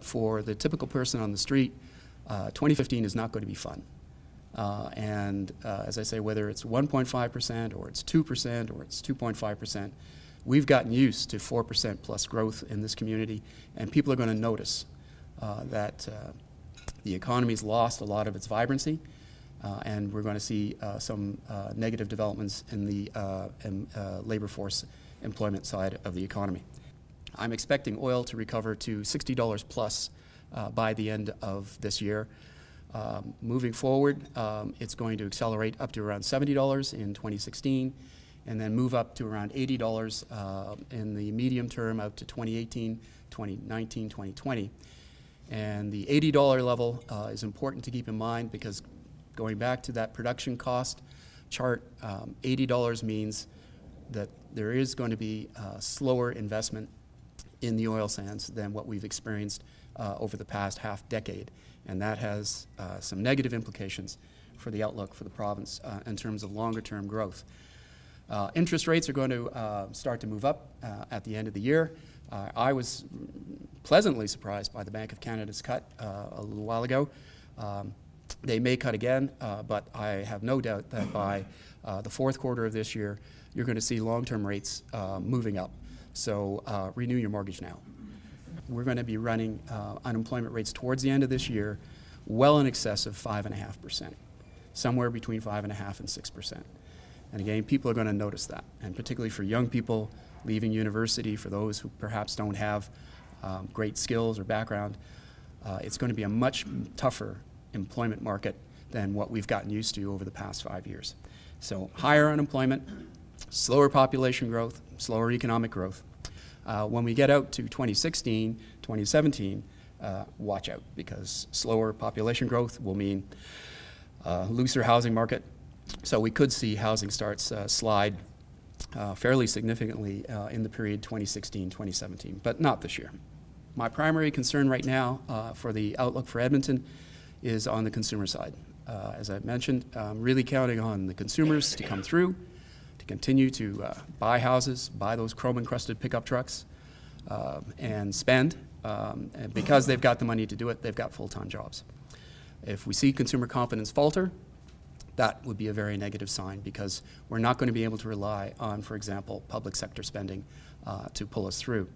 For the typical person on the street, 2015 is not going to be fun. As I say, whether it's 1.5% or it's 2% or it's 2.5%, we've gotten used to 4% plus growth in this community, and people are going to notice that the economy's lost a lot of its vibrancy, and we're going to see some negative developments in the labor force employment side of the economy. I'm expecting oil to recover to $60 plus by the end of this year. Moving forward, it's going to accelerate up to around $70 in 2016, and then move up to around $80 in the medium term out to 2018, 2019, 2020. And the $80 level is important to keep in mind, because going back to that production cost chart, $80 means that there is going to be slower investment in the oil sands than what we've experienced over the past half decade. And that has some negative implications for the outlook for the province in terms of longer term growth. Interest rates are going to start to move up at the end of the year. I was pleasantly surprised by the Bank of Canada's cut a little while ago. They may cut again, but I have no doubt that by the fourth quarter of this year, you're going to see long-term rates moving up. So renew your mortgage now. We're going to be running unemployment rates towards the end of this year well in excess of 5.5%, somewhere between 5.5% and 6%. And again, people are going to notice that, and particularly for young people leaving university, for those who perhaps don't have great skills or background, it's going to be a much tougher employment market than what we've gotten used to over the past 5 years. So higher unemployment, slower population growth, slower economic growth. When we get out to 2016, 2017, watch out, because slower population growth will mean looser housing market. So we could see housing starts slide fairly significantly in the period 2016-2017, but not this year. My primary concern right now for the outlook for Edmonton is on the consumer side. As I've mentioned, I'm really counting on the consumers to come through, to continue to buy houses, buy those chrome-encrusted pickup trucks, and spend. And because they've got the money to do it, they've got full-time jobs. If we see consumer confidence falter, that would be a very negative sign, because we're not going to be able to rely on, for example, public sector spending to pull us through.